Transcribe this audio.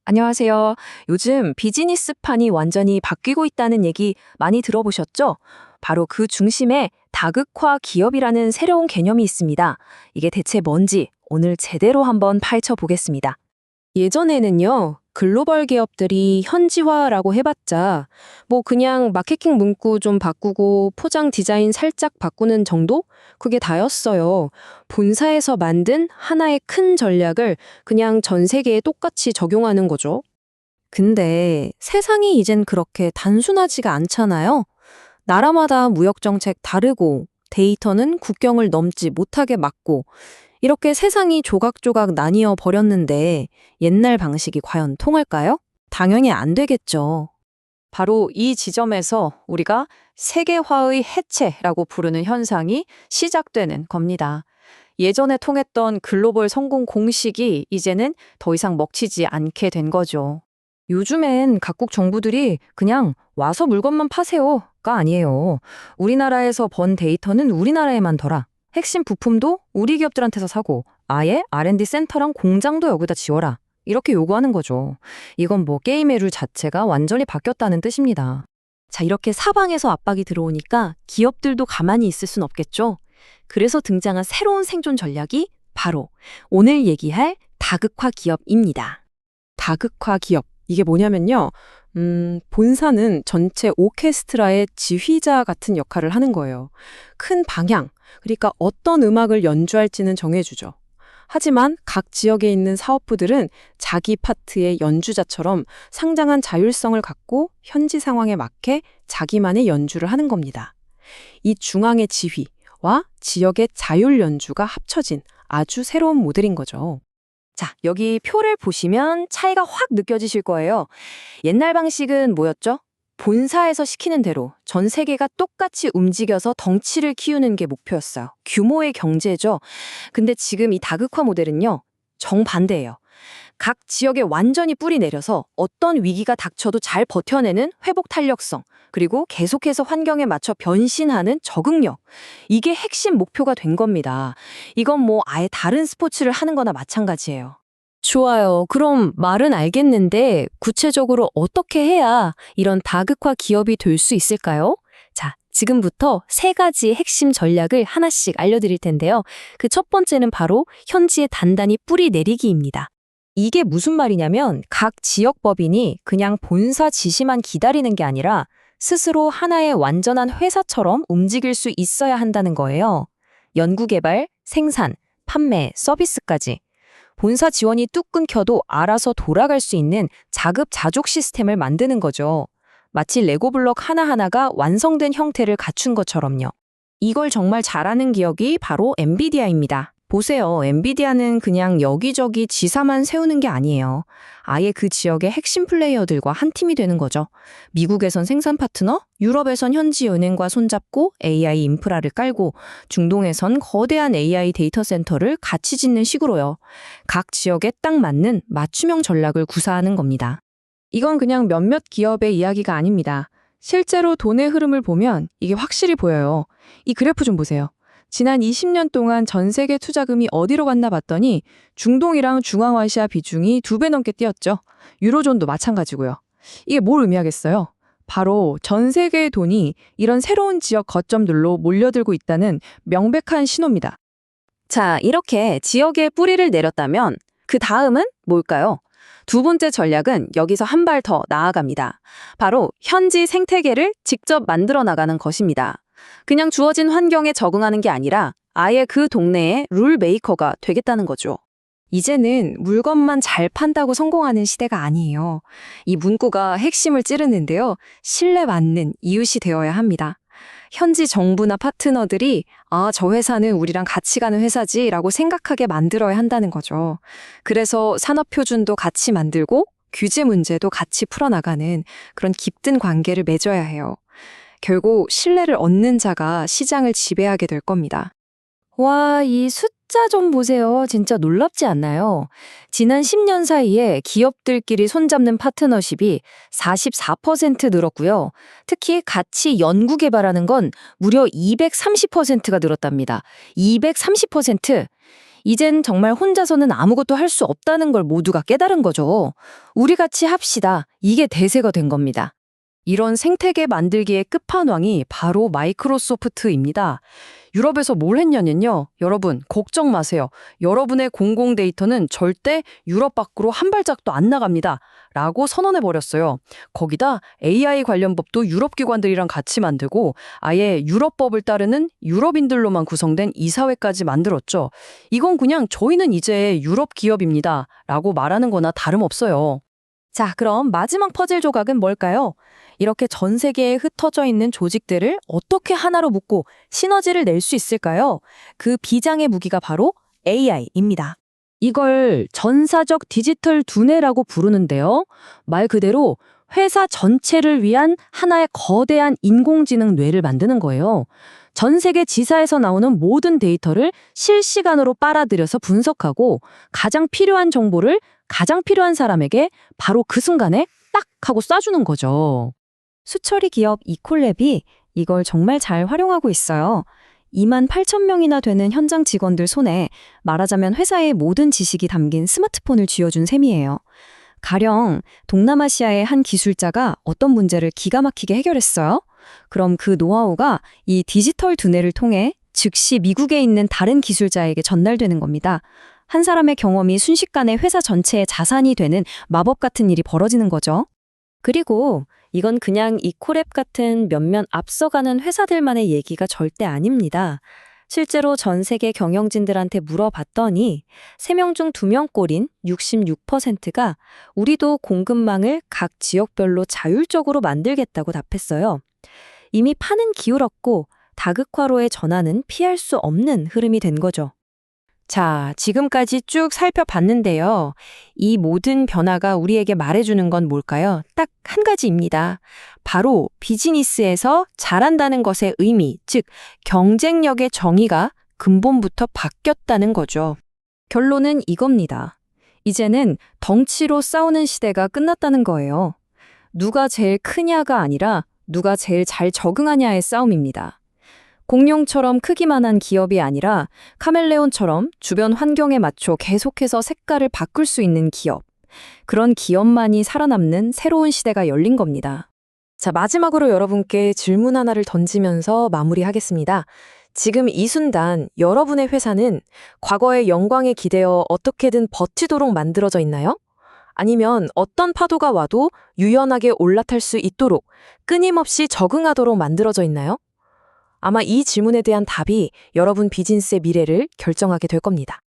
안녕하세요. 요즘 비즈니스판이 완전히 바뀌고 있다는 얘기 많이 들어보셨죠? 바로 그 중심에 다극화 기업이라는 새로운 개념이 있습니다. 이게 대체 뭔지 오늘 제대로 한번 파헤쳐 보겠습니다. 예전에는요, 글로벌 기업들이 현지화라고 해봤자, 뭐 그냥 마케팅 문구 좀 바꾸고 포장 디자인 살짝 바꾸는 정도? 그게 다였어요. 본사에서 만든 하나의 큰 전략을 그냥 전 세계에 똑같이 적용하는 거죠. 근데 세상이 이젠 그렇게 단순하지가 않잖아요. 나라마다 무역 정책 다르고 데이터는 국경을 넘지 못하게 막고 이렇게 세상이 조각조각 나뉘어 버렸는데 옛날 방식이 과연 통할까요? 당연히 안 되겠죠. 바로 이 지점에서 우리가 세계화의 해체라고 부르는 현상이 시작되는 겁니다. 예전에 통했던 글로벌 성공 공식이 이제는 더 이상 먹히지 않게 된 거죠. 요즘엔 각국 정부들이 그냥 와서 물건만 파세요가 아니에요. 우리나라에서 번 데이터는 우리나라에만 둬라. 핵심 부품도 우리 기업들한테서 사고 아예 R&D 센터랑 공장도 여기다 지워라. 이렇게 요구하는 거죠. 이건 뭐 게임의 룰 자체가 완전히 바뀌었다는 뜻입니다. 자, 이렇게 사방에서 압박이 들어오니까 기업들도 가만히 있을 순 없겠죠. 그래서 등장한 새로운 생존 전략이 바로 오늘 얘기할 다극화 기업입니다. 다극화 기업. 이게 뭐냐면요. 본사는 전체 오케스트라의 지휘자 같은 역할을 하는 거예요. 큰 방향, 그러니까 어떤 음악을 연주할지는 정해주죠. 하지만 각 지역에 있는 사업부들은 자기 파트의 연주자처럼 상당한 자율성을 갖고 현지 상황에 맞게 자기만의 연주를 하는 겁니다. 이 중앙의 지휘와 지역의 자율 연주가 합쳐진 아주 새로운 모델인 거죠. 자, 여기 표를 보시면 차이가 확 느껴지실 거예요. 옛날 방식은 뭐였죠? 본사에서 시키는 대로 전 세계가 똑같이 움직여서 덩치를 키우는 게 목표였어요. 규모의 경제죠. 근데 지금 이 다극화 모델은요, 정반대예요. 각 지역에 완전히 뿌리 내려서 어떤 위기가 닥쳐도 잘 버텨내는 회복 탄력성, 그리고 계속해서 환경에 맞춰 변신하는 적응력. 이게 핵심 목표가 된 겁니다. 이건 뭐 아예 다른 스포츠를 하는 거나 마찬가지예요. 좋아요. 그럼 말은 알겠는데 구체적으로 어떻게 해야 이런 다극화 기업이 될 수 있을까요? 자, 지금부터 세 가지 핵심 전략을 하나씩 알려드릴 텐데요. 그 첫 번째는 바로 현지에 단단히 뿌리 내리기입니다. 이게 무슨 말이냐면 각 지역 법인이 그냥 본사 지시만 기다리는 게 아니라 스스로 하나의 완전한 회사처럼 움직일 수 있어야 한다는 거예요. 연구개발, 생산, 판매, 서비스까지. 본사 지원이 뚝 끊겨도 알아서 돌아갈 수 있는 자급자족 시스템을 만드는 거죠. 마치 레고 블록 하나하나가 완성된 형태를 갖춘 것처럼요. 이걸 정말 잘하는 기업이 바로 엔비디아입니다. 보세요. 엔비디아는 그냥 여기저기 지사만 세우는 게 아니에요. 아예 그 지역의 핵심 플레이어들과 한 팀이 되는 거죠. 미국에선 생산 파트너, 유럽에선 현지 은행과 손잡고 AI 인프라를 깔고 중동에선 거대한 AI 데이터 센터를 같이 짓는 식으로요. 각 지역에 딱 맞는 맞춤형 전략을 구사하는 겁니다. 이건 그냥 몇몇 기업의 이야기가 아닙니다. 실제로 돈의 흐름을 보면 이게 확실히 보여요. 이 그래프 좀 보세요. 지난 20년 동안 전 세계 투자금이 어디로 갔나 봤더니 중동이랑 중앙아시아 비중이 2배 넘게 뛰었죠. 유로존도 마찬가지고요. 이게 뭘 의미하겠어요? 바로 전 세계의 돈이 이런 새로운 지역 거점들로 몰려들고 있다는 명백한 신호입니다. 자, 이렇게 지역에 뿌리를 내렸다면 그 다음은 뭘까요? 두 번째 전략은 여기서 한 발 더 나아갑니다. 바로 현지 생태계를 직접 만들어 나가는 것입니다. 그냥 주어진 환경에 적응하는 게 아니라 아예 그 동네의 룰 메이커가 되겠다는 거죠. 이제는 물건만 잘 판다고 성공하는 시대가 아니에요. 이 문구가 핵심을 찌르는데요. 신뢰받는 이웃이 되어야 합니다. 현지 정부나 파트너들이 저 회사는 우리랑 같이 가는 회사지라고 생각하게 만들어야 한다는 거죠. 그래서 산업표준도 같이 만들고 규제 문제도 같이 풀어나가는 그런 깊은 관계를 맺어야 해요. 결국 신뢰를 얻는 자가 시장을 지배하게 될 겁니다. 와, 이 숫자 좀 보세요. 진짜 놀랍지 않나요? 지난 10년 사이에 기업들끼리 손잡는 파트너십이 44% 늘었고요. 특히 같이 연구 개발하는 건 무려 230%가 늘었답니다. 230%! 이젠 정말 혼자서는 아무것도 할 수 없다는 걸 모두가 깨달은 거죠. 우리 같이 합시다. 이게 대세가 된 겁니다. 이런 생태계 만들기의 끝판왕이 바로 마이크로소프트입니다. 유럽에서 뭘 했냐면요. 여러분, 걱정 마세요. 여러분의 공공 데이터는 절대 유럽 밖으로 한 발짝도 안 나갑니다. 라고 선언해버렸어요. 거기다 AI 관련 법도 유럽 기관들이랑 같이 만들고 아예 유럽법을 따르는 유럽인들로만 구성된 이사회까지 만들었죠. 이건 그냥 저희는 이제 유럽 기업입니다. 라고 말하는 거나 다름없어요. 자, 그럼 마지막 퍼즐 조각은 뭘까요? 이렇게 전 세계에 흩어져 있는 조직들을 어떻게 하나로 묶고 시너지를 낼 수 있을까요? 그 비장의 무기가 바로 AI입니다. 이걸 전사적 디지털 두뇌라고 부르는데요. 말 그대로 회사 전체를 위한 하나의 거대한 인공지능 뇌를 만드는 거예요. 전 세계 지사에서 나오는 모든 데이터를 실시간으로 빨아들여서 분석하고 가장 필요한 정보를 가장 필요한 사람에게 바로 그 순간에 딱 하고 쏴주는 거죠. 수처리 기업 이콜랩이 이걸 정말 잘 활용하고 있어요. 28,000명이나 되는 현장 직원들 손에 말하자면 회사의 모든 지식이 담긴 스마트폰을 쥐어준 셈이에요. 가령 동남아시아의 한 기술자가 어떤 문제를 기가 막히게 해결했어요. 그럼 그 노하우가 이 디지털 두뇌를 통해 즉시 미국에 있는 다른 기술자에게 전달되는 겁니다. 한 사람의 경험이 순식간에 회사 전체의 자산이 되는 마법 같은 일이 벌어지는 거죠. 그리고 이건 그냥 이코랩 같은 몇몇 앞서가는 회사들만의 얘기가 절대 아닙니다. 실제로 전 세계 경영진들한테 물어봤더니 3명 중 2명 꼴인 66%가 우리도 공급망을 각 지역별로 자율적으로 만들겠다고 답했어요. 이미 판은 기울었고 다극화로의 전환은 피할 수 없는 흐름이 된 거죠. 자, 지금까지 쭉 살펴봤는데요. 이 모든 변화가 우리에게 말해주는 건 뭘까요? 딱 한 가지입니다. 바로 비즈니스에서 잘한다는 것의 의미, 즉 경쟁력의 정의가 근본부터 바뀌었다는 거죠. 결론은 이겁니다. 이제는 덩치로 싸우는 시대가 끝났다는 거예요. 누가 제일 크냐가 아니라 누가 제일 잘 적응하냐의 싸움입니다. 공룡처럼 크기만한 기업이 아니라 카멜레온처럼 주변 환경에 맞춰 계속해서 색깔을 바꿀 수 있는 기업. 그런 기업만이 살아남는 새로운 시대가 열린 겁니다. 자, 마지막으로 여러분께 질문 하나를 던지면서 마무리하겠습니다. 지금 이 순간 여러분의 회사는 과거의 영광에 기대어 어떻게든 버티도록 만들어져 있나요? 아니면 어떤 파도가 와도 유연하게 올라탈 수 있도록 끊임없이 적응하도록 만들어져 있나요? 아마 이 질문에 대한 답이 여러분 비즈니스의 미래를 결정하게 될 겁니다.